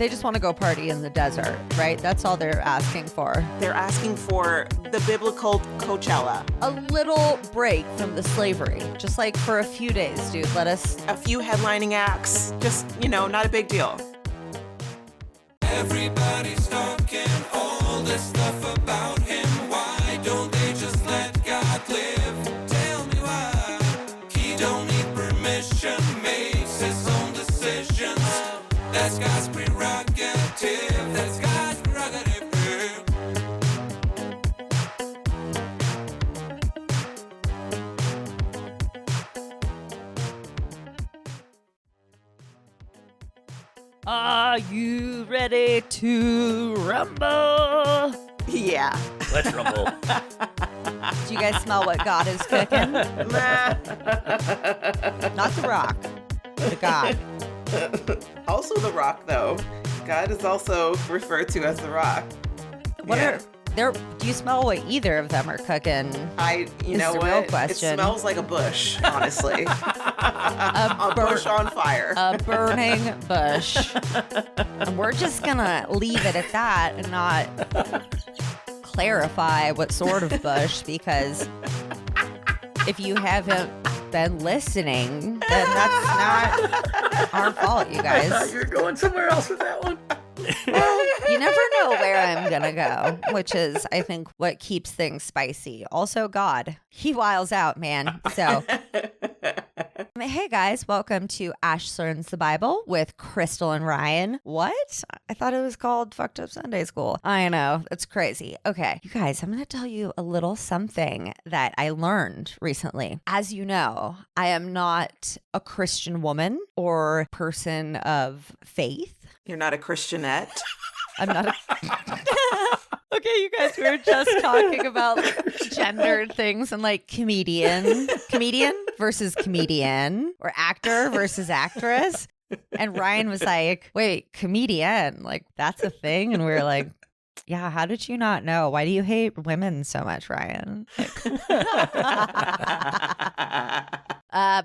They just want to go party in the desert, right? That's all they're asking for. They're asking for the biblical Coachella. A little break from the slavery. Just like for a few days, dude. Let us... A few headlining acts. Just, not a big deal. Everybody's talking all this stuff about him. Why don't they just let God live? Tell me why. He don't need permission, makes his own decisions. That's God's prerogative. That's God's prerogative. Are you ready to rumble? Yeah. Let's rumble. Do you guys smell what God is cooking? Nah. Not the rock. The God. Also the rock, though. God is also referred to as the rock. Do you smell what either of them are cooking? You know what? Real question. It smells like a bush, honestly. a bush on fire. A burning bush. And we're just gonna leave it at that and not clarify what sort of bush, because if you haven't been listening, then that's not our fault, you guys. I thought you were going somewhere else with that one. Well, you never know where I'm gonna go, which is, I think, what keeps things spicy. Also, God, he wiles out, man. So, hey guys, welcome to Ash Learns the Bible with Crystal and Ryan. What? I thought it was called Fucked Up Sunday School. I know, it's crazy. Okay, you guys, I'm gonna tell you a little something that I learned recently. As you know, I am not a Christian woman or person of faith. You're not a Christianette. I'm not a... Okay, you guys, we were just talking about gendered things and like comedian versus comedian, or actor versus actress. And Ryan was like, wait, comedian, like that's a thing? And we were like, yeah, how did you not know? Why do you hate women so much, Ryan?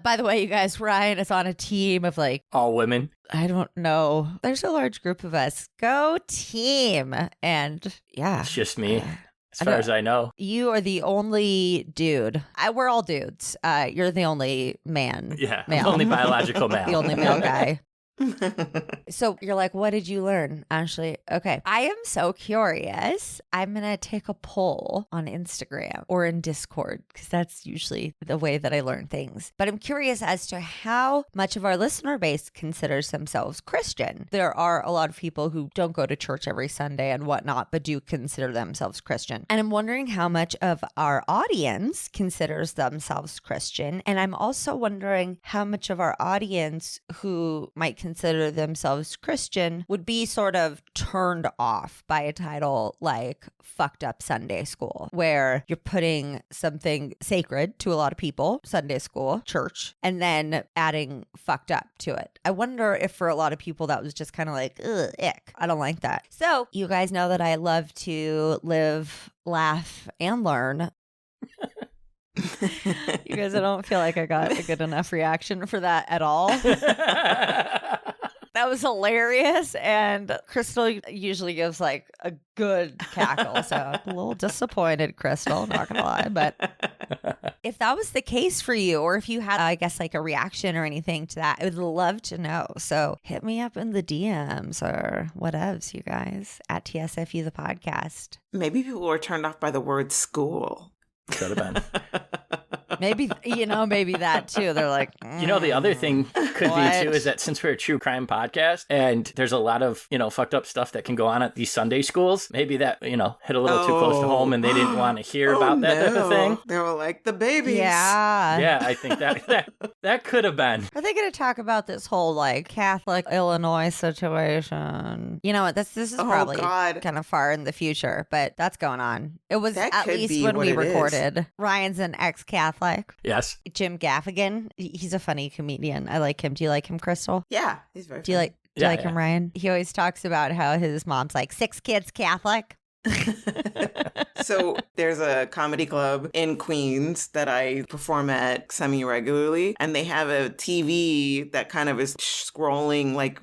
By the way, you guys, Ryan is on a team of like... All women. I don't know. There's a large group of us. Go team. And yeah. It's just me, as far as I know. You are the only dude. We're all dudes. You're the only man. Yeah, male. the only biological male. The only male guy. So you're like, what did you learn, Ashley? Okay. I am so curious. I'm going to take a poll on Instagram or in Discord, because that's usually the way that I learn things. But I'm curious as to how much of our listener base considers themselves Christian. There are a lot of people who don't go to church every Sunday and whatnot, but do consider themselves Christian. And I'm wondering how much of our audience considers themselves Christian. And I'm also wondering how much of our audience who might consider themselves Christian would be sort of turned off by a title like Fucked Up Sunday School, where you're putting something sacred to a lot of people, Sunday school, church, and then adding fucked up to it. I wonder if for a lot of people that was just kind of like, ugh, ick. I don't like that. So you guys know that I love to live, laugh, and learn. You guys, I don't feel like I got a good enough reaction for that at all. That was hilarious. And Crystal usually gives like a good cackle. So I'm a little disappointed, Crystal, not gonna lie. But if that was the case for you, or if you had, I guess, like a reaction or anything to that, I would love to know. So hit me up in the DMs or whatevs, you guys, at TSFU the podcast. Maybe people were turned off by the word school. Could have been. Maybe, maybe that too. They're like, The other thing could be too is that since we're a true crime podcast and there's a lot of, fucked up stuff that can go on at these Sunday schools, maybe that, hit a little too close to home and they didn't want to hear about that type of thing. They were like, the babies. Yeah. Yeah, I think that could have been. Are they going to talk about this whole like Catholic Illinois situation? You know what? This is probably kind of far in the future, but that's going on. It was that at least when we recorded. Ryan's an ex-Catholic. Yes. Jim Gaffigan. He's a funny comedian. I like him. Do you like him, Crystal? Yeah, he's very funny. Do you like him, Ryan? He always talks about how his mom's like 6 kids Catholic. So there's a comedy club in Queens that I perform at semi-regularly, and they have a TV that kind of is scrolling like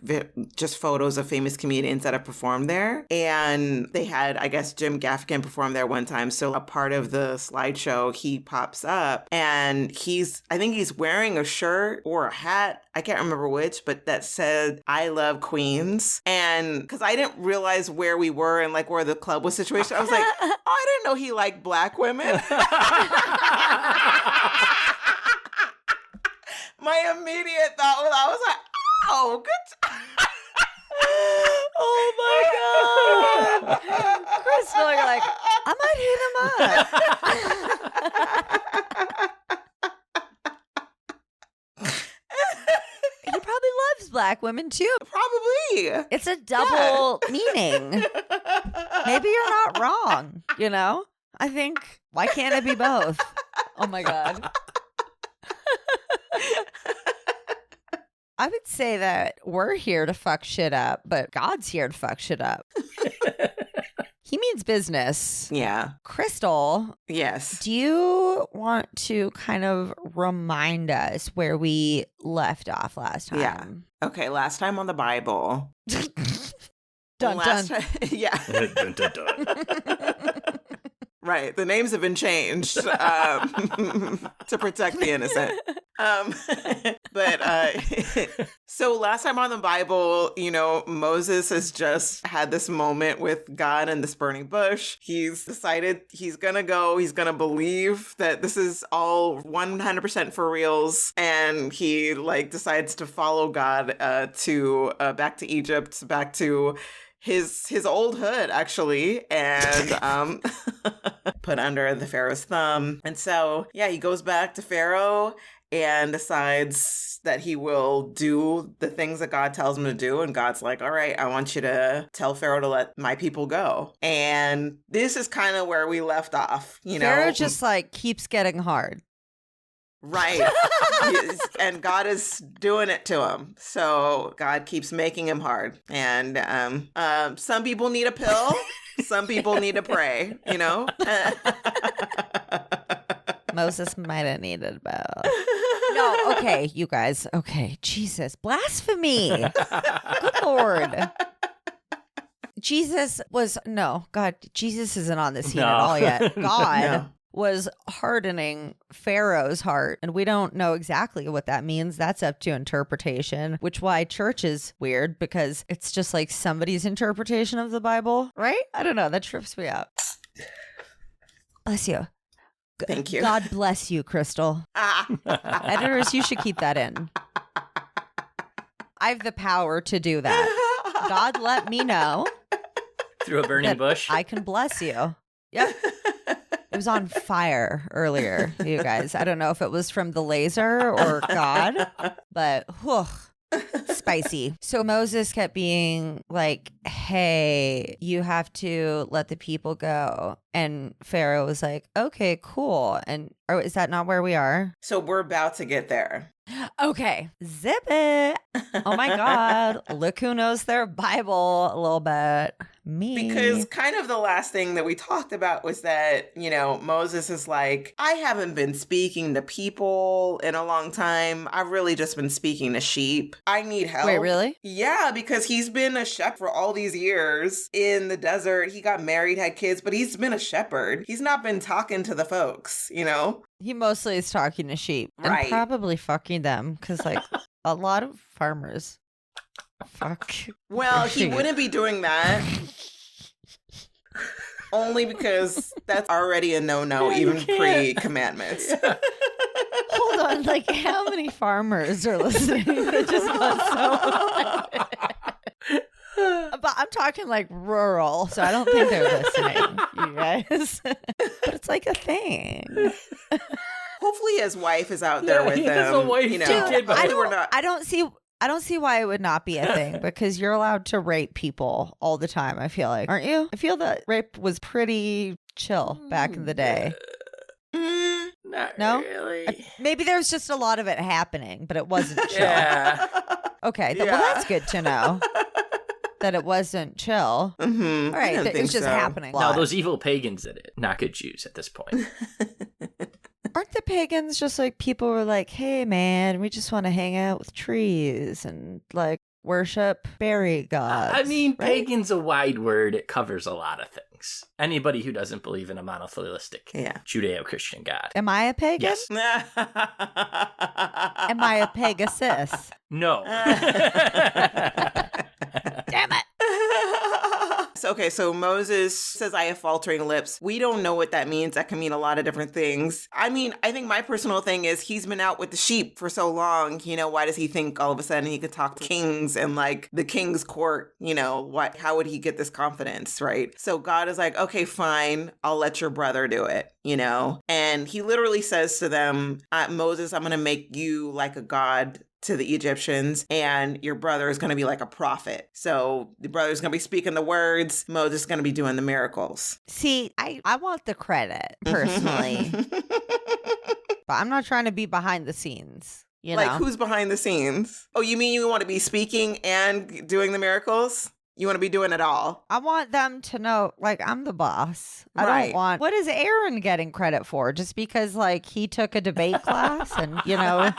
just photos of famous comedians that have performed there. And they had, I guess, Jim Gaffigan perform there one time. So a part of the slideshow, he pops up and I think he's wearing a shirt or a hat, I can't remember which, but that said, "I love Queens." And because I didn't realize where we were and like where the club was situated, I was like, oh, I didn't know he liked black women. My immediate thought was, I was like, oh, good. Oh my God. Crystal, you're like, I might hit him up. He probably loves black women too. Probably. It's a double meaning. Maybe you're not wrong, you know? I think, why can't it be both? Oh my God. I would say that we're here to fuck shit up, but God's here to fuck shit up. He means business. Yeah. Crystal. Yes. Do you want to kind of remind us where we left off last time? Yeah. Okay, last time on the Bible. Dun, dun. Yeah. Dun, dun, dun. Right. The names have been changed to protect the innocent. So last time on the Bible, you know, Moses has just had this moment with God in this burning bush. He's decided he's going to go. He's going to believe that this is all 100% for reals. And he like decides to follow God to back to Egypt, back to his old hood, actually, and put under the Pharaoh's thumb. And so, yeah, he goes back to Pharaoh and decides that he will do the things that God tells him to do. And God's like, all right, I want you to tell Pharaoh to let my people go. And this is kind of where we left off, you know. Pharaoh just like keeps getting hard. Right. And God is doing it to him. So God keeps making him hard. And some people need a pill. Some people need to pray, you know? Moses might have needed both. No, okay, you guys. Okay, Jesus. Blasphemy. Good Lord. Jesus isn't on the scene at all yet. God was hardening Pharaoh's heart, and we don't know exactly what that means. That's up to interpretation, which why church is weird, because it's just like somebody's interpretation of the Bible, right? I don't know. That trips me out. Bless you. Thank you. God bless you, Crystal. Editors, you should keep that in. I have the power to do that. God let me know. Through a burning bush? I can bless you. Yep. It was on fire earlier, you guys. I don't know if it was from the laser or God, but whew, spicy. So Moses kept being like, hey, you have to let the people go. And Pharaoh was like, okay, cool. And is that not where we are? So we're about to get there. Okay. Zip it. Oh my God. Look who knows their Bible a little bit. Me. Because kind of the last thing that we talked about was that, you know, Moses is like, I haven't been speaking to people in a long time. I've really just been speaking to sheep. I need help. Wait, really? Yeah, because he's been a shepherd for all these years in the desert. He got married, had kids, but he's been a shepherd. He's not been talking to the folks, you know? He mostly is talking to sheep. Right. And probably fucking them, because like a lot of farmers fuck. Well, he sheep. wouldn't be doing that. Only because that's already a no-no, even pre-commandments. Hold on, like how many farmers are listening? That just got so But I'm talking like rural, so I don't think they're listening, you guys. But it's like a thing. Hopefully his wife is out there with he him. has a wife, you know, two kids, but I don't see why it would not be a thing, because you're allowed to rape people all the time, I feel like. Aren't you? I feel that rape was pretty chill back in the day. Not No? really. Maybe there's just a lot of it happening, but it wasn't chill. Yeah. Okay, Yeah. well, that's good to know. that it wasn't chill. Mm-hmm. All right, it's just happening. No, those evil pagans did it, not good Jews at this point. Aren't the pagans just like people were like, hey, man, we just want to hang out with trees and like worship berry gods? I mean, right? pagan's a wide word. It covers a lot of things. Anybody who doesn't believe in a monotheistic Judeo-Christian God. Am I a pagan? Yes. Am I a Pegasus? No. Damn it. Okay, so Moses says, I have faltering lips. We don't know what that means. That can mean a lot of different things. I mean, I think my personal thing is he's been out with the sheep for so long. You know, why does he think all of a sudden he could talk to kings and like the king's court? You know, how would he get this confidence, right? So God is like, okay, fine. I'll let your brother do it, you know? And he literally says to them, Moses, I'm going to make you like a god to the Egyptians, and your brother is going to be like a prophet. So the brother's going to be speaking the words. Moses is going to be doing the miracles. See, I want the credit, personally. But I'm not trying to be behind the scenes. You like, know? Who's behind the scenes? Oh, you mean you want to be speaking and doing the miracles? You want to be doing it all? I want them to know, like, I'm the boss. I Right. don't want... What is Aaron getting credit for? Just because, like, he took a debate class and, you know...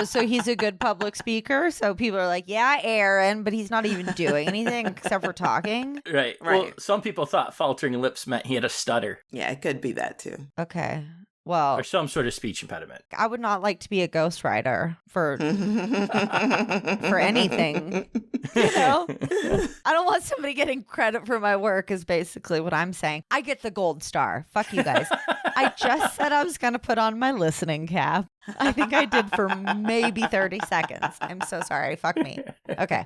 So he's a good public speaker. So people are like, yeah, Aaron, but he's not even doing anything except for talking. Right. Well, some people thought faltering lips meant he had a stutter. Yeah, it could be that too. Okay. Well, or some sort of speech impediment. I would not like to be a ghostwriter for anything. You know? I don't want somebody getting credit for my work is basically what I'm saying. I get the gold star. Fuck you guys. I just said I was going to put on my listening cap. I think I did for maybe 30 seconds. I'm so sorry. Fuck me. Okay.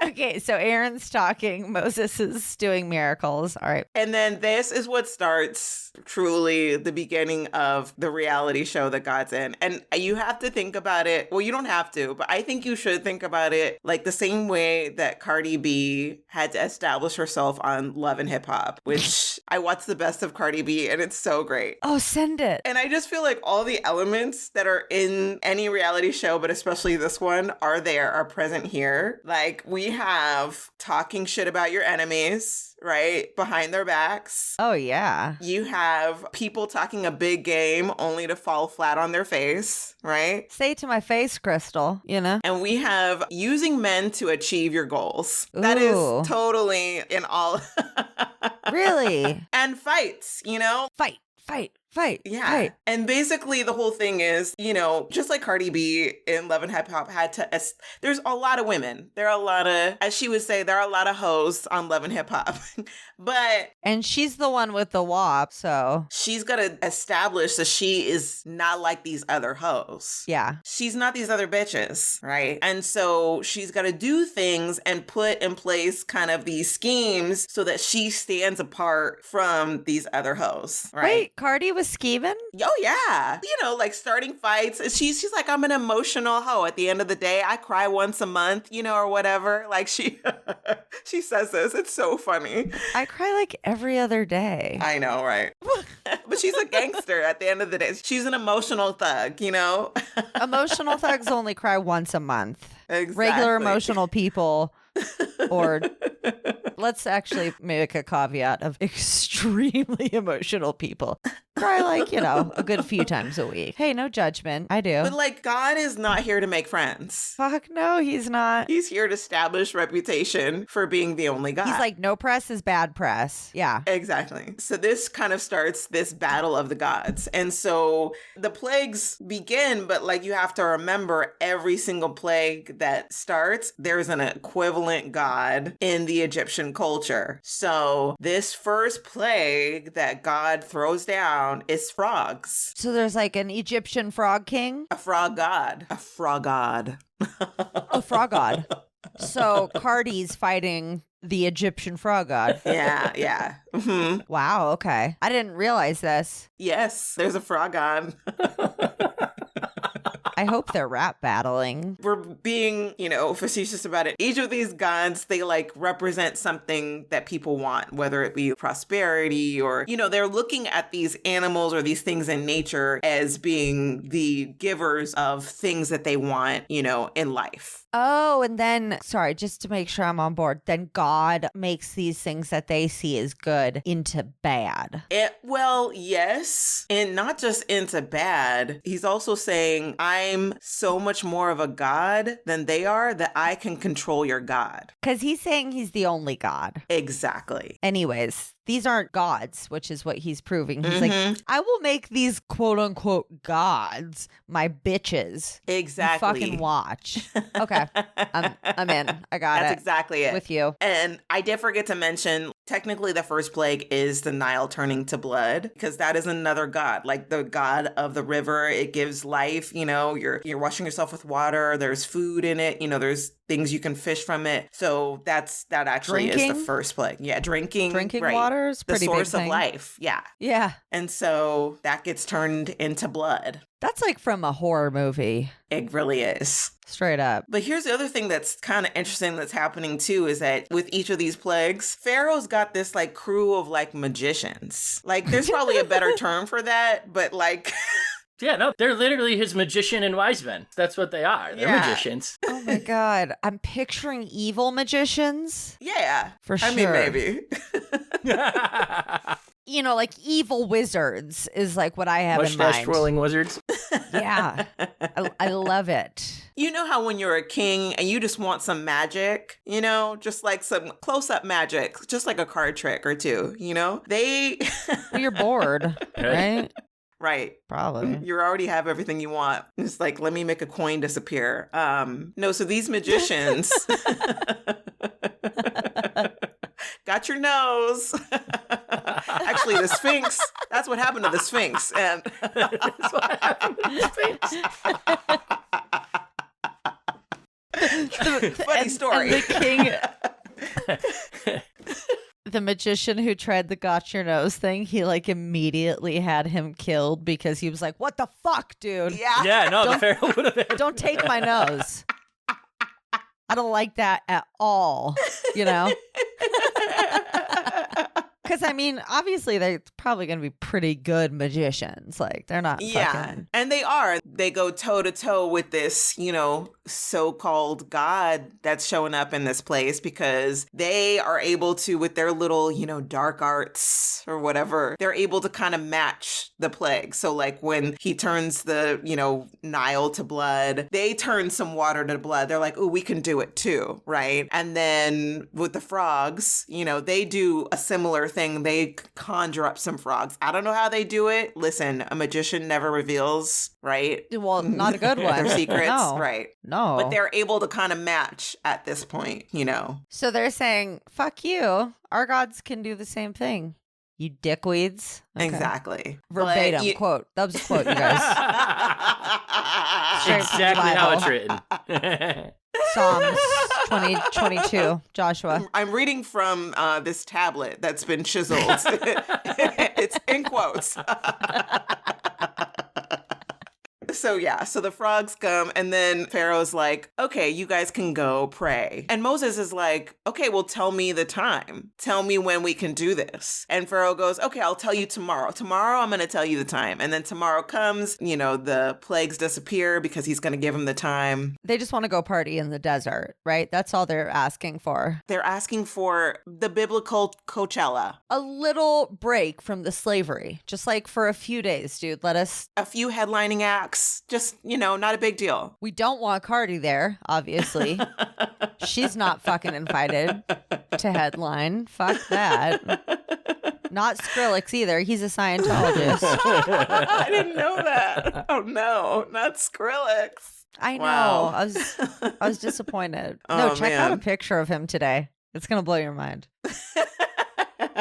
Okay, so Aaron's talking. Moses is doing miracles. All right. And then this is what starts truly the beginning of the reality show that God's in. And you have to think about it. Well, you don't have to, but I think you should think about it like the same way that Cardi B had to establish herself on Love and Hip Hop, which I watched the best of Cardi B and it's so great. Oh, send it. And I just feel like all the elements that are in any reality show, but especially this one, are present here. Like, we have talking shit about your enemies, right? Behind their backs. Oh, yeah. You have people talking a big game only to fall flat on their face, right? Say it to my face, Crystal, you know? And we have using men to achieve your goals. That is totally in all. Really? And fights, you know? Fight. Yeah. Fight. And basically the whole thing is, you know, just like Cardi B in Love and Hip Hop had to, there's a lot of women. There are a lot of, as she would say, there are a lot of hoes on Love and Hip Hop. But. And she's the one with the WAP, so. She's got to establish that she is not like these other hoes. Yeah. She's not these other bitches, right? And so she's got to do things and put in place kind of these schemes so that she stands apart from these other hoes, right? Wait, Cardi was scheming? Oh, yeah. You know, like starting fights. She's like, I'm an emotional hoe. At the end of the day, I cry once a month, you know, or whatever. Like she says this. It's so funny. I cry like every other day. I know, right? But she's a gangster at the end of the day. She's an emotional thug, you know? Emotional thugs only cry once a month. Exactly. Regular emotional people or let's actually make a caveat of extremely emotional people. Cry like, you know, a good few times a week. Hey, no judgment. I do. But like, God is not here to make friends. Fuck no, he's not. He's here to establish reputation for being the only God. He's like, no press is bad press. Yeah. Exactly. So this kind of starts this battle of the gods. And so the plagues begin, but like you have to remember every single plague that starts, there's an equivalent god in the Egyptian culture. So this first plague that God throws down is frogs. So there's like an Egyptian frog king? A frog god. A frog god. A frog god. So Cardi's fighting the Egyptian frog god. Yeah. Mm-hmm. Wow, okay. I didn't realize this. Yes, there's a frog god. I hope they're rap battling. We're being, you know, facetious about it. Each of these gods, they like represent something that people want, whether it be prosperity or, you know, they're looking at these animals or these things in nature as being the givers of things that they want, you know, in life. Oh, and then, sorry, just to make sure I'm on board, then God makes these things that they see as good into bad. Well, yes. And not just into bad. He's also saying, I'm so much more of a God than they are that I can control your God. Because he's saying he's the only God. Exactly. Anyways, these aren't gods, which is what he's proving. He's like, I will make these quote unquote gods my bitches. Exactly. You fucking watch. Okay. I'm in. I got That's it. exactly it. With you. And I did forget to mention, technically the first plague is the Nile turning to blood, because that is another god, like the god of the river. It gives life. You know, you're washing yourself with water. There's food in it. You know, there's things you can fish from it. So that actually is the first plague. Yeah, drinking right. Water is pretty the source big of thing. Life. Yeah. Yeah. And so that gets turned into blood. That's like from a horror movie. It really is. Straight up. But here's the other thing that's kind of interesting that's happening too, is that with each of these plagues, Pharaoh's got this like crew of like magicians. Like there's probably a better term for that, but like... Yeah, no, they're literally his magician and wise men. That's what they are. They're magicians. Oh my God. I'm picturing evil magicians. Yeah. For sure. I mean, maybe. You know, like evil wizards is like what I have in mind. Mustache twirling wizards. Yeah. I love it. You know how when you're a king and you just want some magic, you know, just like some close-up magic, just like a card trick or two, you know? Well, you're bored, right? Right. Probably. You already have everything you want. It's like, let me make a coin disappear. No, so these magicians got your nose. Actually, the Sphinx, that's what happened to the Sphinx. And that's what happened to the Sphinx. Funny story. And the king... The magician who tried the got your nose thing, he like immediately had him killed because he was like, what the fuck, dude? Yeah. No, the Pharaoh would have been. Don't take my nose. I don't like that at all, you know? Because, I mean, obviously they're probably going to be pretty good magicians. Like, they're not fucking... And they are. They go toe-to-toe with this, you know, so-called god that's showing up in this place, because they are able to, with their little, you know, dark arts or whatever, they're able to kind of match the plague. So, like, when he turns the, you know, Nile to blood, they turn some water to blood. They're like, oh, we can do it too, right? And then with the frogs, you know, they do a similar thing. They conjure up some frogs. I don't know how they do it. Listen, a magician never reveals, right? Well, not a good one. Their secrets, No. right? No. But they're able to kind of match at this point, you know? So they're saying, fuck you. Our gods can do the same thing. You dickweeds. Okay. Exactly. Verbatim quote. That was a quote, you guys. Straight from the Exactly how Bible. it's written. Psalms 2022. Joshua. I'm reading from this tablet that's been chiseled. It's in quotes. So the frogs come, and then Pharaoh's like, okay, you guys can go pray. And Moses is like, okay, well, tell me the time. Tell me when we can do this. And Pharaoh goes, okay, I'll tell you tomorrow. Tomorrow, I'm going to tell you the time. And then tomorrow comes, you know, the plagues disappear because he's going to give him the time. They just want to go party in the desert, right? That's all they're asking for. They're asking for the biblical Coachella. A little break from the slavery. Just like for a few days, dude. Let us... A few headlining acts. Just, you know, not a big deal. We don't want Cardi there, obviously. She's not fucking invited to headline. Fuck that. Not Skrillex either. He's a Scientologist. I didn't know that. Oh no, not Skrillex. I know. Wow. I was disappointed. Oh, No, check out a man. picture of him today. It's gonna blow your mind.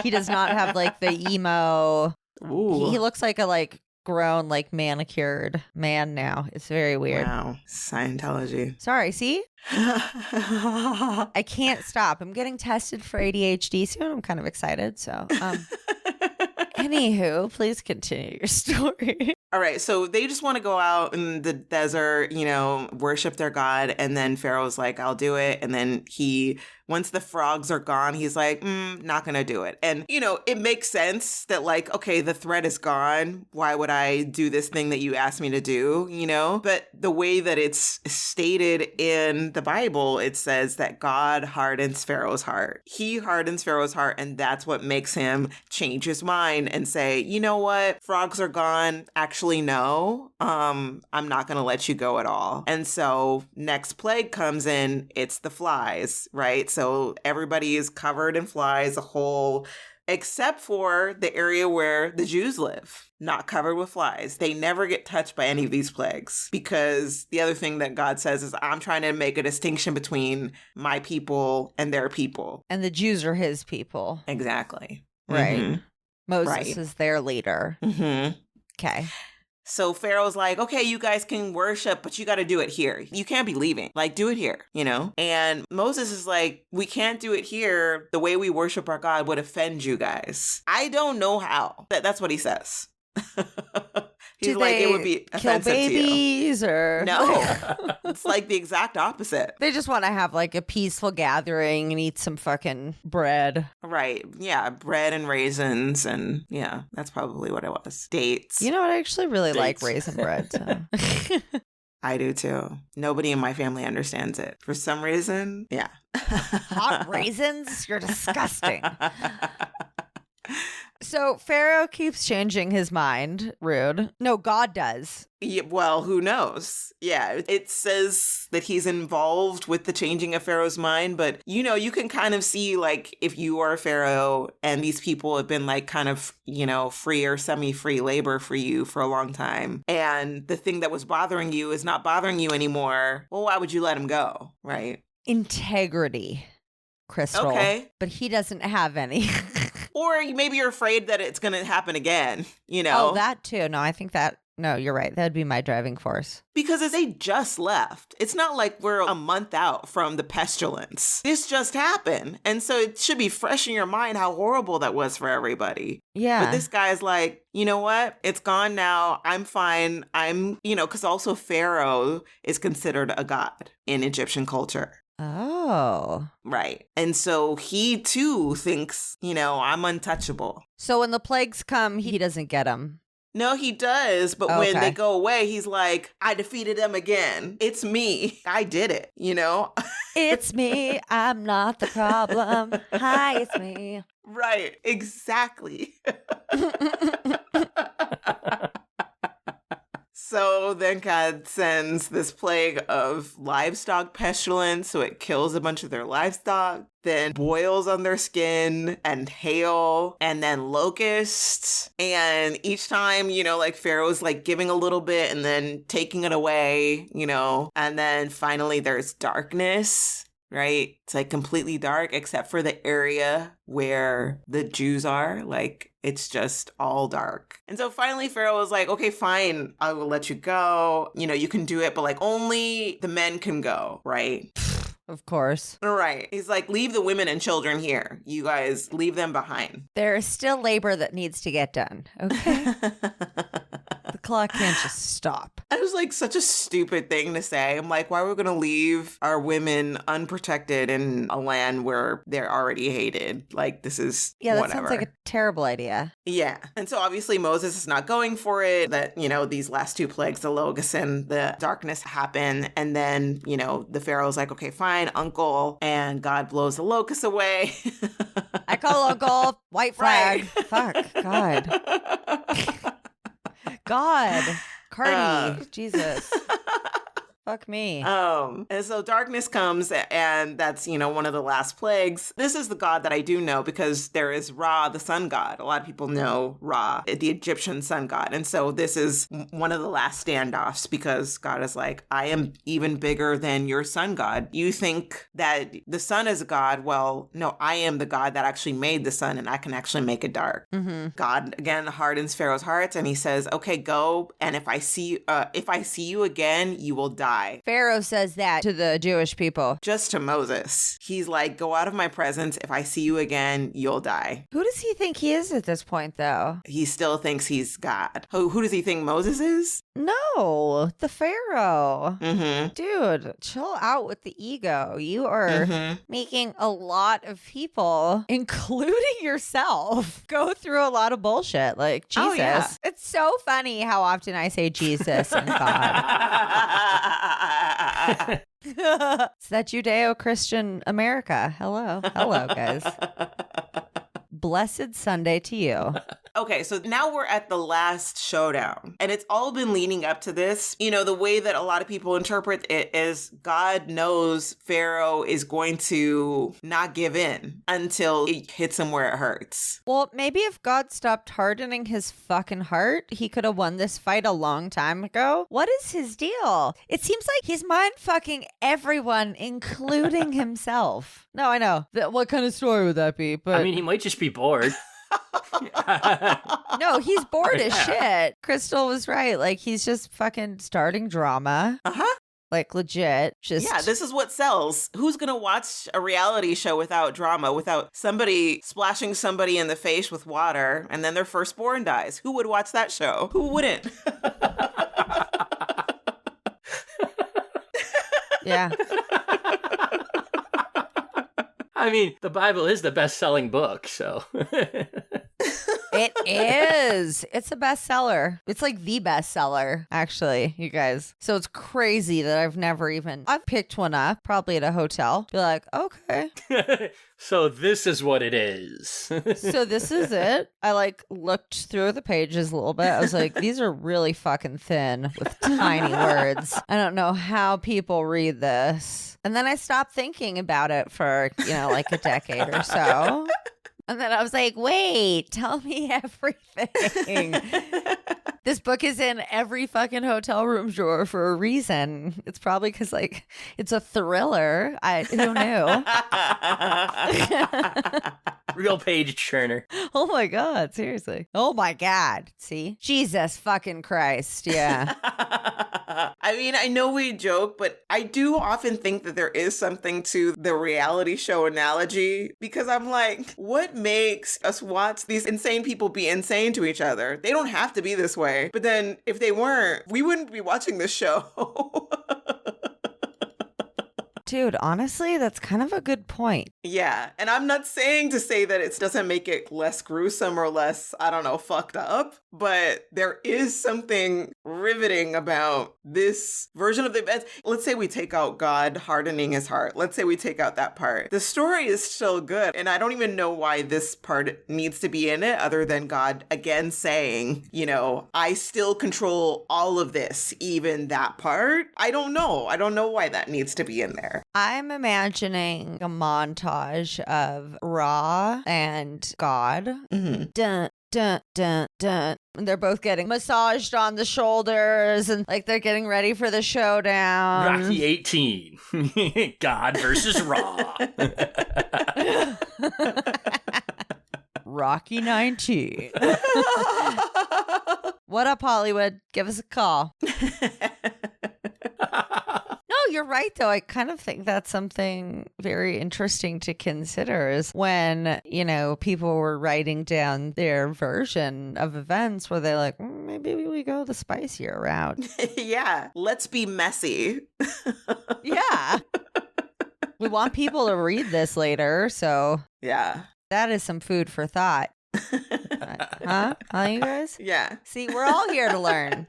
He does not have like the emo. Ooh. He looks like a like grown, like manicured man now. It's very weird. Wow. Scientology. Sorry, see? I can't stop. I'm getting tested for ADHD soon. I'm kind of excited. So, anywho, please continue your story. All right, so they just want to go out in the desert, you know, worship their god, and then Pharaoh's like, I'll do it, and then he once the frogs are gone, he's like, not going to do it. And, it makes sense that like, okay, the threat is gone. Why would I do this thing that you asked me to do, But the way that it's stated in the Bible, it says that God hardens Pharaoh's heart. He hardens Pharaoh's heart, and that's what makes him change his mind and say, you know what? Frogs are gone. Actually, no. I'm not going to let you go at all. And so next plague comes in, it's the flies, right? So everybody is covered in flies, except for the area where the Jews live, not covered with flies. They never get touched by any of these plagues, because the other thing that God says is, I'm trying to make a distinction between my people and their people. And the Jews are his people. Exactly. Right. Mm-hmm. Moses is their leader. Mm-hmm. Okay. So Pharaoh's like, okay, you guys can worship, but you got to do it here. You can't be leaving. Like, do it here, And Moses is like, we can't do it here. The way we worship our God would offend you guys. I don't know how. That's what he says. He's like, it would be offensive kill babies to you. or No, it's like the exact opposite. They just want to have like a peaceful gathering and eat some fucking bread. Right. Yeah. Bread and raisins. And yeah, that's probably what it was. Dates. You know what? I actually really like Dates. raisin bread. So. I do too. Nobody in my family understands it. For some reason. Yeah. Hot raisins? You're disgusting. So Pharaoh keeps changing his mind. Rude. No, God does. Yeah, well, who knows? Yeah, it says that he's involved with the changing of Pharaoh's mind, but you can kind of see like if you are Pharaoh and these people have been like kind of, free or semi-free labor for you for a long time, and the thing that was bothering you is not bothering you anymore, well, why would you let him go? Right? Integrity. Crystal. Okay. But he doesn't have any. Or maybe you're afraid that it's going to happen again, Oh, that too. No, I think that, no, you're right. That'd be my driving force. Because they just left. It's not like we're a month out from the pestilence. This just happened. And so it should be fresh in your mind how horrible that was for everybody. Yeah. But this guy's like, you know what? It's gone now. I'm fine. Because also Pharaoh is considered a god in Egyptian culture. Oh. Right. And so he too thinks, I'm untouchable. So when the plagues come, he doesn't get them. No, he does. But when they go away, he's like, I defeated them again. It's me. I did it, It's me. I'm not the problem. Hi, it's me. Right. Exactly. So then God sends this plague of livestock pestilence, so it kills a bunch of their livestock, then boils on their skin, and hail, and then locusts. And each time, like Pharaoh's like giving a little bit and then taking it away, and then finally there's darkness. Right? It's like completely dark except for the area where the Jews are. Like, it's just all dark. And so finally Pharaoh was like, okay, fine, I will let you go. You can do it, but like only the men can go, right? Of course. Right. He's like, leave the women and children here. You guys leave them behind. There is still labor that needs to get done. Okay. The clock can't just stop. It was like such a stupid thing to say. I'm like, why are we going to leave our women unprotected in a land where they're already hated? Like, this is that whatever. sounds like a terrible idea. Yeah. And so obviously Moses is not going for it. That, these last two plagues, the locusts and the darkness happen. And then, the Pharaoh's like, okay, fine, uncle. And God blows the locusts away. I call uncle white flag. Right. Fuck. God. God. Cardi. Jesus. Fuck me. And so darkness comes, and that's, one of the last plagues. This is the god that I do know because there is Ra, the sun god. A lot of people know Ra, the Egyptian sun god. And so this is one of the last standoffs because God is like, I am even bigger than your sun god. You think that the sun is a god? Well, no, I am the god that actually made the sun, and I can actually make it dark. Mm-hmm. God again hardens Pharaoh's heart, and he says, okay, go. And if I see you again, you will die die. Pharaoh says that to the Jewish people. Just to Moses. He's like, go out of my presence. If I see you again, you'll die. Who does he think he is at this point, though? He still thinks he's God. Who does he think Moses is? No, the Pharaoh. Mm-hmm. Dude, chill out with the ego. You are making a lot of people, including yourself, go through a lot of bullshit. Like, Jesus. Oh, yeah. It's so funny how often I say Jesus and God. It's that Judeo-Christian America. Hello. Hello, guys. Blessed Sunday to you. Okay, so now we're at the last showdown, and it's all been leading up to this. You know, the way that a lot of people interpret it is God knows Pharaoh is going to not give in until it hits him where it hurts. Well, maybe if God stopped hardening his fucking heart, he could have won this fight a long time ago. What is his deal? It seems like he's mind fucking everyone, including himself. No, I know. What kind of story would that be? But I mean, he might just be bored. No, he's bored as shit. Crystal was right. Like, he's just fucking starting drama. Uh-huh. Like, legit. Just Yeah, this is what sells. Who's going to watch a reality show without drama, without somebody splashing somebody in the face with water and then their firstborn dies? Who would watch that show? Who wouldn't? Yeah. I mean, the Bible is the best-selling book, so. It is. It's a bestseller. It's like the bestseller, actually, you guys. So it's crazy that I've picked one up, probably at a hotel. Be like, okay. So this is what it is. So this is it. I looked through the pages a little bit. I was like, these are really fucking thin with tiny words. I don't know how people read this. And then I stopped thinking about it for, like a decade or so. And then I was like, wait, tell me everything. This book is in every fucking hotel room drawer for a reason. It's probably because, it's a thriller. Who knew? Real page churner. Oh my God, seriously. Oh my God. See? Jesus fucking Christ. Yeah. I mean, I know we joke, but I do often think that there is something to the reality show analogy, because I'm like, what makes us watch these insane people be insane to each other? They don't have to be this way. But then if they weren't, we wouldn't be watching this show. Dude, honestly, that's kind of a good point. Yeah. And I'm not saying to say that it doesn't make it less gruesome or less, fucked up, but there is something riveting about this version of the events. Let's say we take out God hardening his heart. Let's say we take out that part. The story is still good. And I don't even know why this part needs to be in it other than God again saying, I still control all of this, even that part. I don't know. I don't know why that needs to be in there. I'm imagining a montage of Ra and God. Mm-hmm. Dun, dun, dun, dun. And they're both getting massaged on the shoulders and they're getting ready for the showdown. Rocky 18. God versus Raw. Rocky 19. What up, Hollywood? Give us a call. No, you're right, though. I kind of think that's something very interesting to consider is when, people were writing down their version of events where they're like, maybe we go the spicier route. Yeah. Let's be messy. Yeah. We want people to read this later, so yeah. That is some food for thought. Huh, you guys? Yeah. See, we're all here to learn.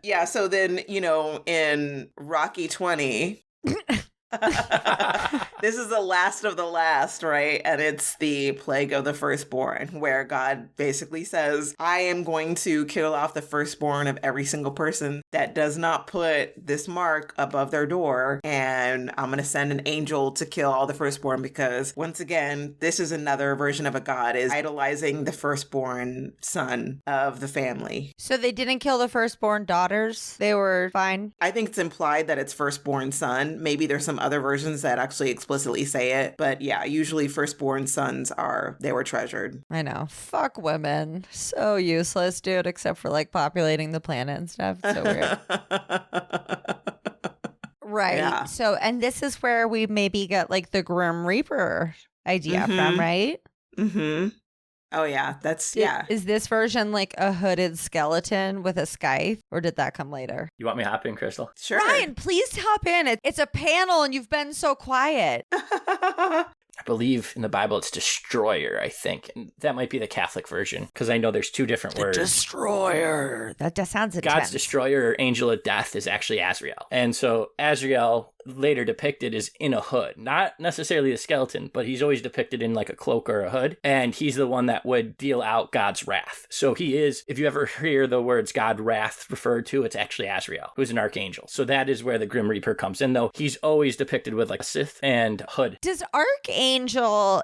Yeah, so then, in Rocky 20, this is the last of the last, right? And it's the plague of the firstborn, where God basically says, I am going to kill off the firstborn of every single person that does not put this mark above their door. And I'm going to send an angel to kill all the firstborn because, once again, this is another version of a God, is idolizing the firstborn son of the family. So they didn't kill the firstborn daughters? They were fine? I think it's implied that it's firstborn son. Maybe there's some some other versions that actually explicitly say it. But yeah, usually firstborn sons they were treasured. I know. Fuck women. So useless, dude, except for like populating the planet and stuff. It's so weird. Right. Yeah. So, and this is where we maybe get like the Grim Reaper idea from, right? Mm-hmm. Oh, yeah. Is this version like a hooded skeleton with a scythe, or did that come later? You want me to hop in, Crystal? Sure. Ryan, please hop in. It's a panel and you've been so quiet. I believe in the Bible it's destroyer, I think. And that might be the Catholic version, because I know there's two different words. Destroyer. That sounds intense. God's destroyer or angel of death is actually Azrael. And so Azrael, later depicted, is in a hood. Not necessarily a skeleton, but he's always depicted in like a cloak or a hood. And he's the one that would deal out God's wrath. So he is, if you ever hear the words God wrath referred to, it's actually Azrael, who's an archangel. So that is where the Grim Reaper comes in, though he's always depicted with like a Sith and hood. Does archangel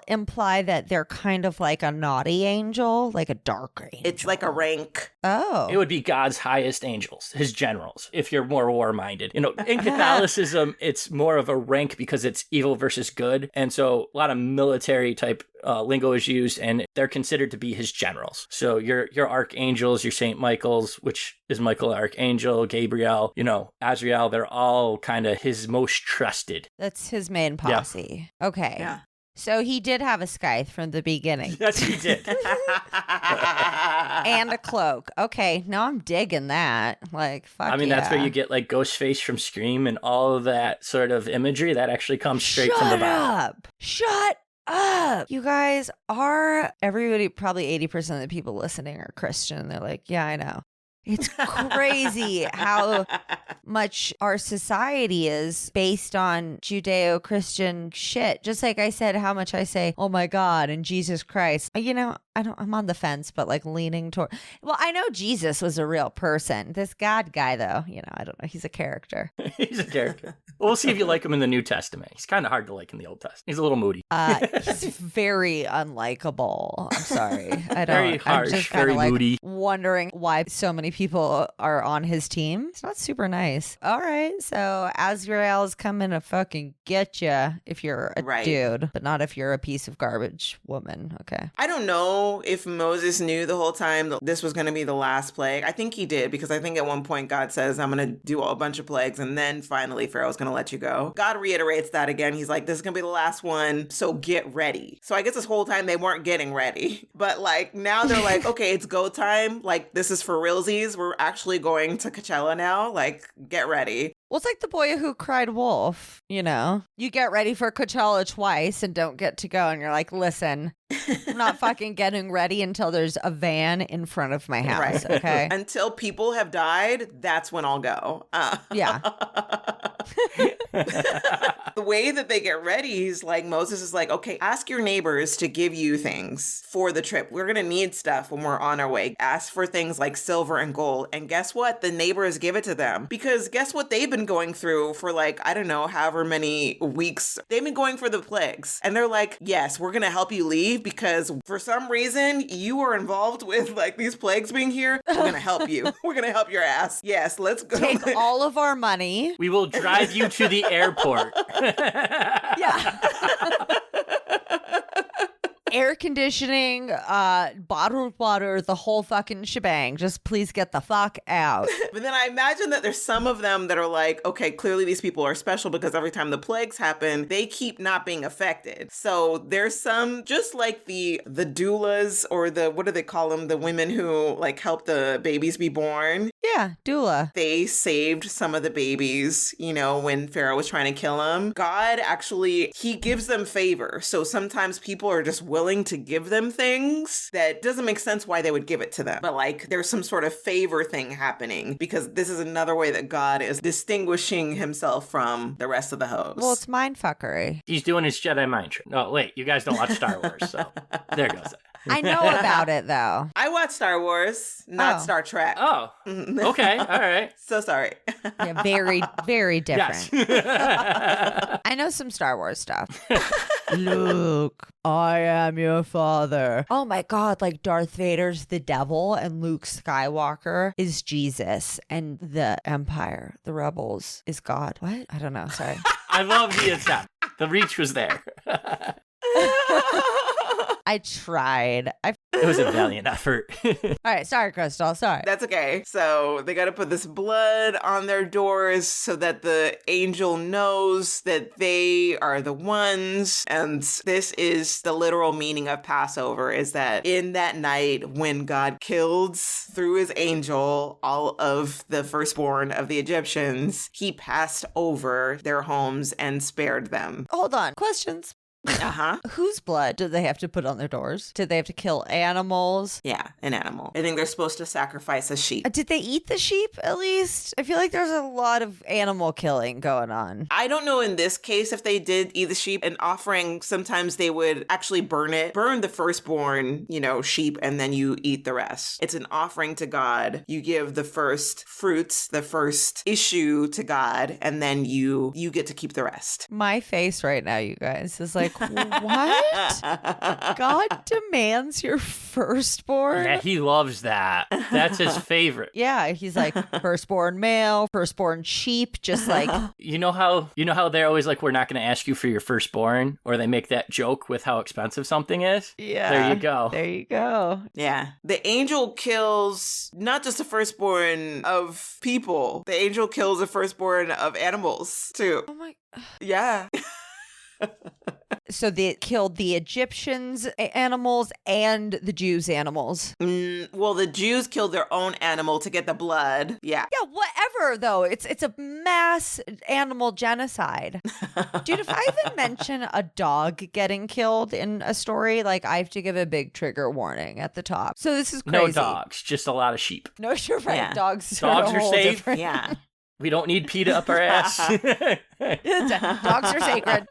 imply that they're kind of like a naughty angel, like a dark angel? It's like a rank. Oh. It would be God's highest angels, his generals, if you're more war-minded. You know, in Catholicism, it's more of a rank because it's evil versus good. And so a lot of military type lingo is used, and they're considered to be his generals. So your archangels, your Saint Michael's, which is Michael Archangel, Gabriel, Azrael, they're all kind of his most trusted. That's his main posse. Yeah. Okay. Yeah. So he did have a scythe from the beginning. Yes, he did. And a cloak. Okay, now I'm digging that. Like, fuck that's where you get like Ghostface from Scream and all of that sort of imagery that actually comes straight from the Bible. Shut up. You guys everybody, probably 80% of the people listening are Christian. They're like, yeah, I know. It's crazy how much our society is based on Judeo-Christian shit. Just like I said, how much I say, oh my God, and Jesus Christ. I'm on the fence, but like leaning toward, well, I know Jesus was a real person. This God guy, though, I don't know. He's a character. He's a character. Well, we'll see if you like him in the New Testament. He's kind of hard to like in the Old Testament. He's a little moody. He's very unlikable. I'm sorry. I don't. Very harsh, I'm just very like moody. Wondering why so many people are on his team. It's not super nice. All right, so Azrael's coming to fucking get you if you're a dude, but not if you're a piece of garbage woman. Okay. I don't know if Moses knew the whole time that this was going to be the last plague. I think he did, because I think at one point God says, I'm going to do a bunch of plagues, and then finally Pharaoh's going to let you go. God reiterates that again. He's like, this is going to be the last one, so get ready. So I guess this whole time they weren't getting ready. But like now they're like, okay, it's go time. Like this is for realsies. We're actually going to Coachella now. Like, get ready. Well, it's like the boy who cried wolf, You get ready for Coachella twice and don't get to go. And you're like, listen, I'm not fucking getting ready until there's a van in front of my house, okay? Until people have died, that's when I'll go. Yeah. The way that they get ready is like, Moses is like, okay, ask your neighbors to give you things for the trip. We're going to need stuff when we're on our way. Ask for things like silver and gold. And guess what? The neighbors give it to them. Because guess what they've been going through for like, I don't know, however many weeks. They've been going for the plagues. And they're like, yes, we're going to help you leave because for some reason you were involved with like these plagues being here. We're going to help you. We're going to help your ass. Yes, let's go. Take all of our money. We will drive you to the airport. Yeah. Air conditioning, bottled water, the whole fucking shebang. Just please get the fuck out. But then I imagine that there's some of them that are like, okay, clearly these people are special because every time the plagues happen, they keep not being affected. So there's some, just like the doulas or what do they call them? The women who like help the babies be born. Yeah, doula. They saved some of the babies, when Pharaoh was trying to kill them. God actually, he gives them favor. So sometimes people are just willing to give them things that doesn't make sense why they would give it to them. But like there's some sort of favor thing happening because this is another way that God is distinguishing himself from the rest of the hosts. Well, it's mindfuckery. He's doing his Jedi mind trick. No, wait, you guys don't watch Star Wars, so there goes it. I know about it, though. I watch Star Wars, not Star Trek. Oh, okay. All right. So sorry. Yeah, very, very different. Yes. I know some Star Wars stuff. Luke, I am your father. Oh my God, like Darth Vader's the devil and Luke Skywalker is Jesus and the Empire, the rebels, is God. What? I don't know. Sorry. I love the attempt. The reach was there. I tried. It was a valiant effort. All right. Sorry, Crystal. Sorry. That's okay. So they got to put this blood on their doors so that the angel knows that they are the ones. And this is the literal meaning of Passover, is that in that night when God killed through his angel all of the firstborn of the Egyptians, he passed over their homes and spared them. Hold on. Questions. Uh-huh. Whose blood did they have to put on their doors? Did they have to kill animals? Yeah, an animal. I think they're supposed to sacrifice a sheep. Did they eat the sheep at least? I feel like there's a lot of animal killing going on. I don't know in this case if they did eat the sheep. An offering, sometimes they would actually burn the firstborn, sheep, and then you eat the rest. It's an offering to God. You give the first fruits, the first issue to God, and then you get to keep the rest. My face right now, you guys, is like, what? God demands your firstborn? Yeah, he loves that. That's his favorite. Yeah, he's like firstborn male, firstborn sheep, just like You know how they're always like, we're not going to ask you for your firstborn, or they make that joke with how expensive something is. yeah. There you go. There you go. Yeah. The angel kills not just the firstborn of people. The angel kills the firstborn of animals too. Oh my. Yeah. So they killed the Egyptians' animals and the Jews' animals. Well, the Jews killed their own animal to get the blood. Yeah. Yeah, whatever though. It's a mass animal genocide. Dude, if I even mention a dog getting killed in a story, like I have to give a big trigger warning at the top. So this is crazy. No dogs, just a lot of sheep. No, you're right. Yeah. Dogs Dogs a are whole safe. different- Yeah. We don't need PETA up our ass. Dogs are sacred.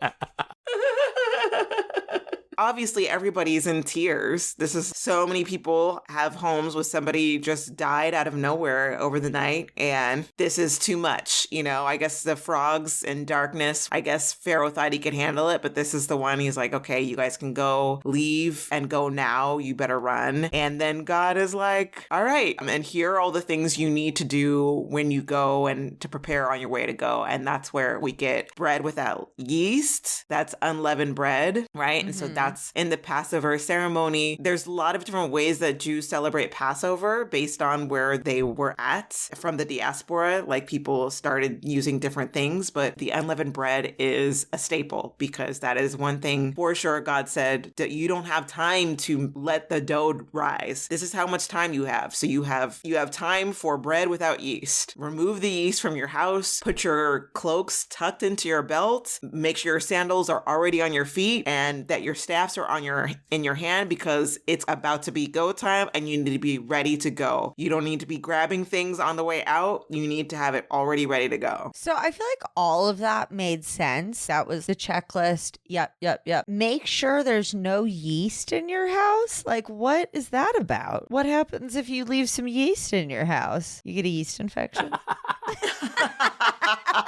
Obviously, everybody's in tears. This is so many people have homes with somebody just died out of nowhere over the night, and this is too much. I guess the frogs in darkness, I guess Pharaoh thought he could handle it, but this is the one he's like, okay, you guys can go, leave and go now. You better run. And then God is like, all right, and here are all the things you need to do when you go and to prepare on your way to go. And that's where we get bread without yeast. That's unleavened bread, right? And so that's in the Passover ceremony. There's a lot of different ways that Jews celebrate Passover based on where they were at from the diaspora. Like people started using different things, but the unleavened bread is a staple because that is one thing for sure. God said that you don't have time to let the dough rise. This is how much time you have. So you have time for bread without yeast. Remove the yeast from your house, put your cloaks tucked into your belt, make sure your sandals are already on your feet and that your staffs are in your hand because it's about to be go time and you need to be ready to go. You don't need to be grabbing things on the way out. You need to have it already ready to go. So I feel like all of that made sense. That was the checklist. Yep. Make sure there's no yeast in your house. Like, what is that about? What happens if you leave some yeast in your house? You get a yeast infection?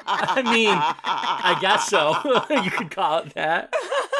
I mean, I guess so. You could call it that.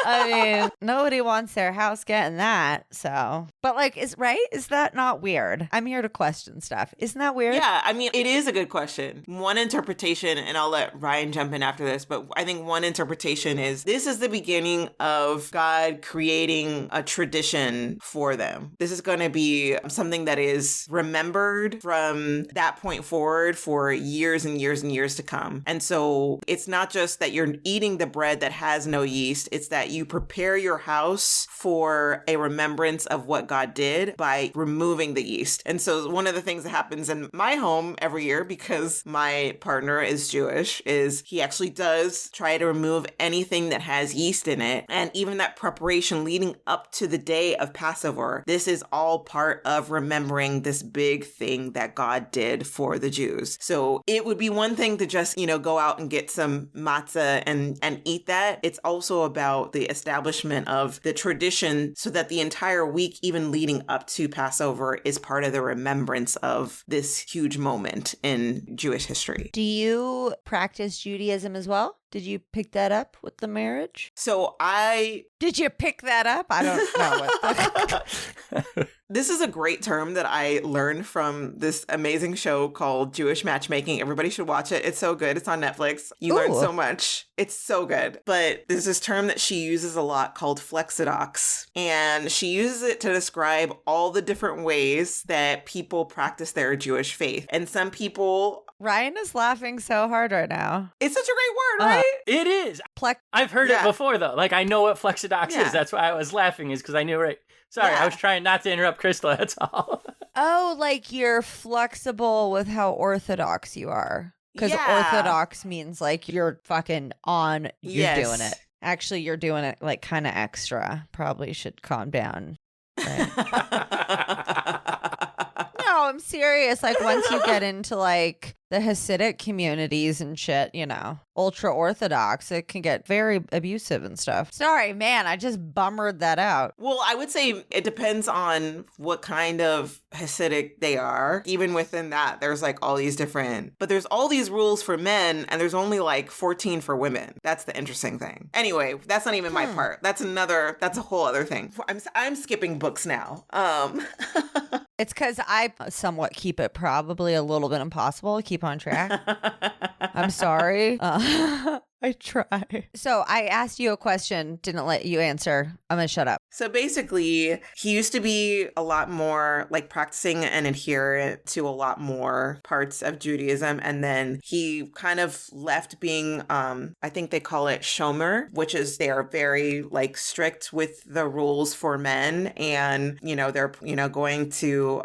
I mean, nobody wants their house getting that. So, but like, is that not weird? I'm here to question stuff. Isn't that weird? Yeah, I mean, it is a good question. One interpretation, and I'll let Ryan jump in after this, but I think one interpretation is this is the beginning of God creating a tradition for them. This is going to be something that is remembered from that point forward for years and years and years to come. And so it's not just that you're eating the bread that has no yeast, it's that you prepare your house for a remembrance of what God did by removing the yeast. And so one of the things that happens in my home every year, because my partner is Jewish, is he actually does try to remove anything that has yeast in it. And even that preparation leading up to the day of Passover, this is all part of remembering this big thing that God did for the Jews. So it would be one thing to just, go out and get some matzah and eat that. It's also about the establishment of the tradition so that the entire week, even leading up to Passover, is part of the remembrance of this huge moment in Jewish history. Do you practice Judaism as well? Did you pick that up with the marriage? So Did you pick that up? I don't know what this is a great term that I learned from this amazing show called Jewish Matchmaking. Everybody should watch it. It's so good. It's on Netflix. You learn so much. It's so good. But there's this term that she uses a lot called flexidox. And she uses it to describe all the different ways that people practice their Jewish faith. And some people... Ryan is laughing so hard right now. It's such a great word, right? It is. I've heard it before, though. Like, I know what flexidox is. That's why I was laughing, is because I knew right. Sorry, I was trying not to interrupt Crystal, that's all. Oh, like you're flexible with how orthodox you are. Because orthodox means like you're fucking on, you're doing it. Actually, you're doing it like kind of extra. Probably should calm down. Right? No, I'm serious. Like once you get into like the Hasidic communities and shit, you know, ultra orthodox, it can get very abusive and stuff. Sorry, man, I just bummered that out. Well, I would say it depends on what kind of Hasidic they are. Even within that, there's like all these different, but there's all these rules for men and there's only like 14 for women. That's the interesting thing. Anyway, that's not even my part. That's a whole other thing. I'm skipping books now. It's because I somewhat keep it probably a little bit impossible to keep on track. I'm sorry. I try. So I asked you a question, didn't let you answer. I'm going to shut up. So basically, he used to be a lot more like practicing and adherent to a lot more parts of Judaism. And then he kind of left being, I think they call it shomer, which is they are very like strict with the rules for men. And, you know, they're, you know, going to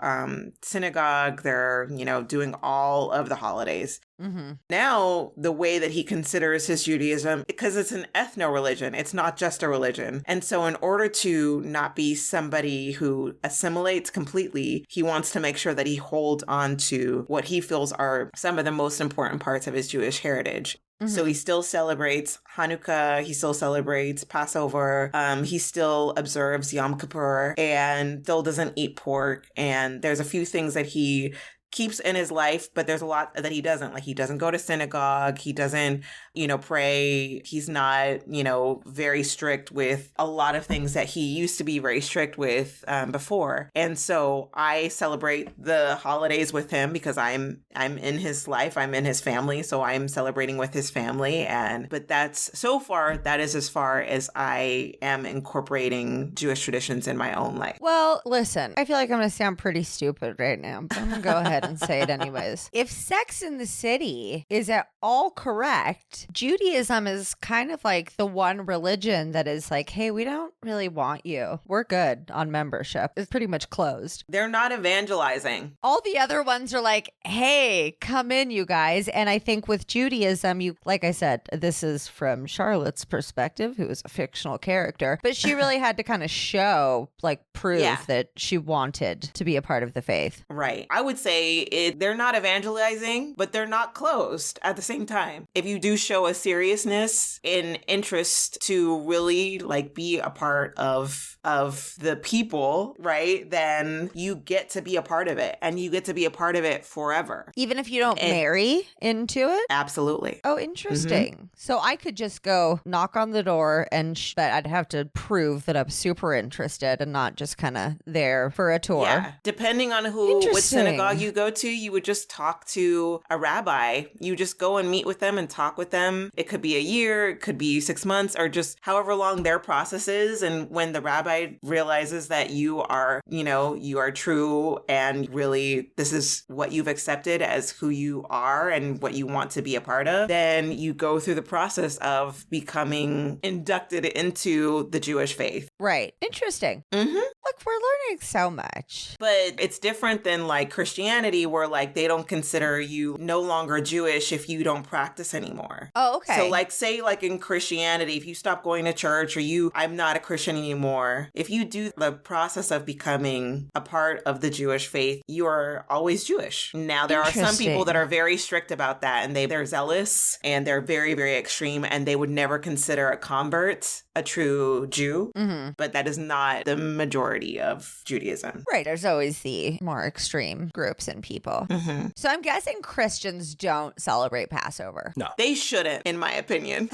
synagogue. They're, you know, doing all of the holidays. Mm-hmm. Now, the way that he considers his Judaism, because it's an ethno-religion, it's not just a religion. And so in order to not be somebody who assimilates completely, he wants to make sure that he holds on to what he feels are some of the most important parts of his Jewish heritage. Mm-hmm. So he still celebrates Hanukkah, he still celebrates Passover, he still observes Yom Kippur, and still doesn't eat pork. And there's a few things that he keeps in his life, but there's a lot that he doesn't. Like he doesn't go to synagogue, he doesn't, you know, pray, he's not, you know, very strict with a lot of things that he used to be very strict with before. And so I celebrate the holidays with him because I'm in his life, I'm in his family, so I'm celebrating with his family. But that's so far, that is as far as I am incorporating Jewish traditions in my own life. Well, listen, I feel like I'm going to sound pretty stupid right now, but I'm going to go ahead and say it anyways. If Sex in the City is at all correct, Judaism is kind of like the one religion that is like, hey, we don't really want you. We're good on membership. It's pretty much closed. They're not evangelizing. All the other ones are like, hey, come in, you guys. And I think with Judaism, you, like I said, this is from Charlotte's perspective, who is a fictional character, but she really had to kind of show, like, prove that she wanted to be a part of the faith. Right. I would say they're not evangelizing, but they're not closed at the same time. If you do show a seriousness and interest to really like be a part of the people, right, then you get to be a part of it, and you get to be a part of it forever. Even if you don't marry into it? Absolutely. Oh, interesting. Mm-hmm. So I could just go knock on the door but I'd have to prove that I'm super interested and not just kind of there for a tour. Yeah. Depending on what synagogue you go to, you would just talk to a rabbi. You just go and meet with them and talk with them. It could be a year, it could be 6 months, or just however long their process is. And when the rabbi realizes that you are, you know, you are true and really this is what you've accepted as who you are and what you want to be a part of, then you go through the process of becoming inducted into the Jewish faith. Right. Interesting. Mm-hmm. Look, we're learning so much. But it's different than like Christianity, where like they don't consider you no longer Jewish if you don't practice anymore. Oh, okay. So like say like in Christianity, if you stop going to church or I'm not a Christian anymore, if you do the process of becoming a part of the Jewish faith, you are always Jewish. Now there are some people that are very strict about that, and they're zealous and they're very, very extreme, and they would never consider a convert a true Jew. Mm-hmm. But that is not the majority of Judaism. Right. There's always the more extreme groups in Caucasian people. So I'm guessing Christians don't celebrate Passover. No. They shouldn't, in my opinion,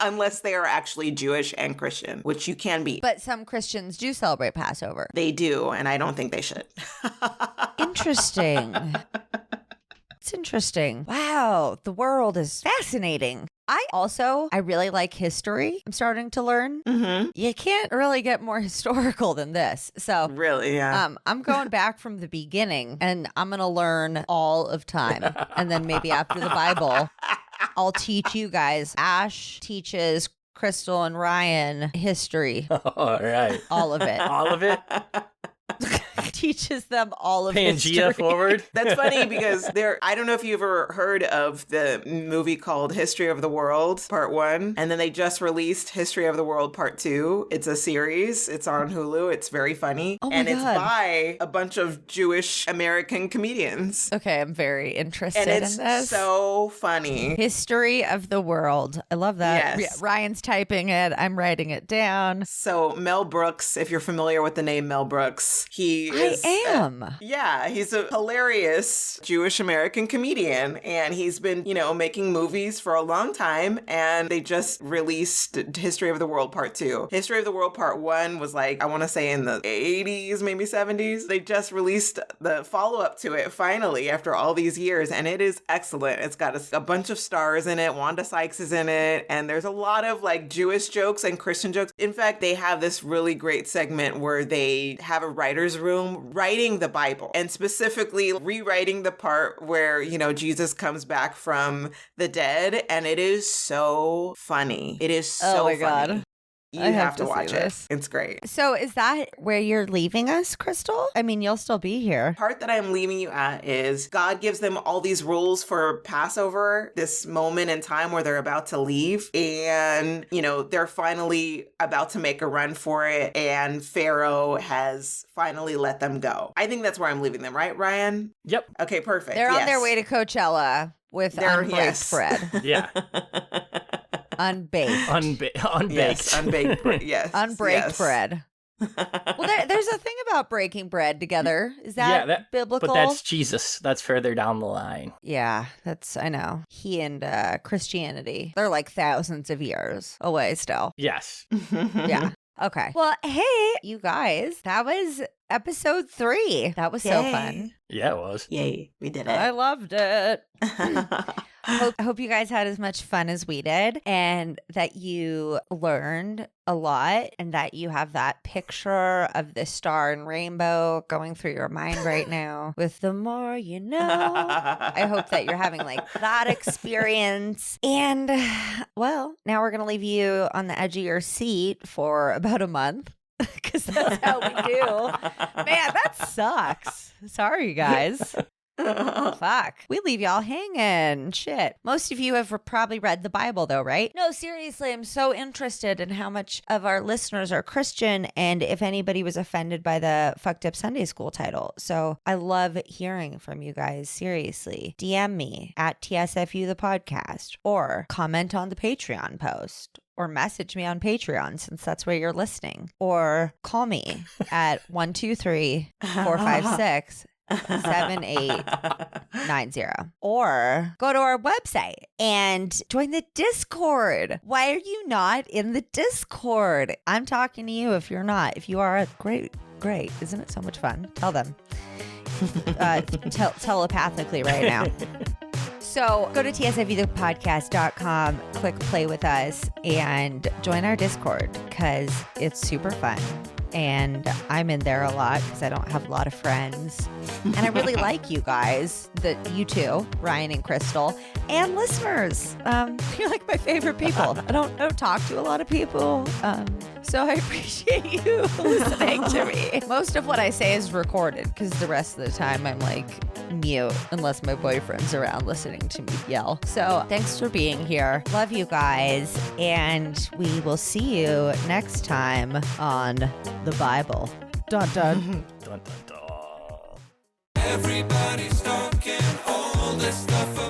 unless they are actually Jewish and Christian, which you can be. But some Christians do celebrate Passover. They do, and I don't think they should. Interesting. It's interesting. Wow, the world is fascinating. I really like history. I'm starting to learn. You can't really get more historical than this. So Really, yeah. I'm going back from the beginning, and I'm going to learn all of time. And then maybe after the Bible, I'll teach you guys. Ash teaches Crystal and Ryan history. All right. All of it. All of it? Teaches them all of Pangea history. forward? That's funny because I don't know if you've ever heard of the movie called History of the World Part 1, and then they just released History of the World Part 2. It's a series. It's on Hulu. It's very funny. Oh my and it's God. by a bunch of Jewish American comedians. Okay, I'm very interested And it's in this. so funny. History of the world. I love that. Yes. Ryan's typing it. I'm writing it down. So Mel Brooks, if you're familiar with the name Mel Brooks, he is... I am. Yeah, he's a hilarious Jewish American comedian, and he's been, making movies for a long time, and they just released History of the World Part 2. History of the World Part 1 was I want to say in the 80s, maybe 70s. They just released the follow-up to it finally after all these years, and it is excellent. It's got a bunch of stars in it. Wanda Sykes is in it, and there's a lot of Jewish jokes and Christian jokes. In fact, they have this really great segment where they have a writer's room writing the Bible, and specifically rewriting the part where, Jesus comes back from the dead, and it is so funny. It is so Oh my funny. God. You I have to see watch this. it. It's great. So is that where you're leaving us, Crystal? I mean, you'll still be here. Part that I'm leaving you at is God gives them all these rules for Passover, this moment in time where they're about to leave, and, they're finally about to make a run for it, and Pharaoh has finally let them go. I think that's where I'm leaving them, right, Ryan? Yep. Okay, perfect. They're on Yes. their way to Coachella with unbaked bread. Yeah. Unbaked. Unbaked. Yes, unbaked bread. Yes. Unbaked yes. bread. Well, there's a thing about breaking bread together. Is that biblical? But that's Jesus. That's further down the line. Yeah, I know. He and Christianity, they're thousands of years away still. Yes. Yeah. Okay. Well, hey, you guys, that was episode 3. That was so Yay. fun. Yeah, it was. Yay, we did I it. loved it. Hope you guys had as much fun as we did, and that you learned a lot, and that you have that picture of the star and rainbow going through your mind right now with the more you know. I hope that you're having that experience. And well, now we're going to leave you on the edge of your seat for about a month. Because that's how we do. Man, that sucks. Sorry, guys. Fuck. We leave y'all hanging. Shit. Most of you have probably read the Bible, though, right? No, seriously, I'm so interested in how much of our listeners are Christian, and if anybody was offended by the Fucked Up Sunday School title. So I love hearing from you guys. Seriously. DM me at TSFU the podcast, or comment on the Patreon post, or message me on Patreon, since that's where you're listening, or call me at 123-456 7890, or go to our website and join the Discord. Why are you not in the Discord? I'm talking to you. If you're not, if you are, great. Isn't it so much fun? Tell them telepathically right now. So go to tsfupodcast.com, click play with us, and join our Discord, because it's super fun. And I'm in there a lot because I don't have a lot of friends. And I really like you guys, you two, Ryan and Crystal, and listeners. You're my favorite people. I don't talk to a lot of people. So I appreciate you listening to me. Most of what I say is recorded, because the rest of the time I'm mute, unless my boyfriend's around listening to me yell. So thanks for being here. Love you guys. And we will see you next time on the Bible. Dun dun. Dun, dun, dun. Everybody's talking all this stuff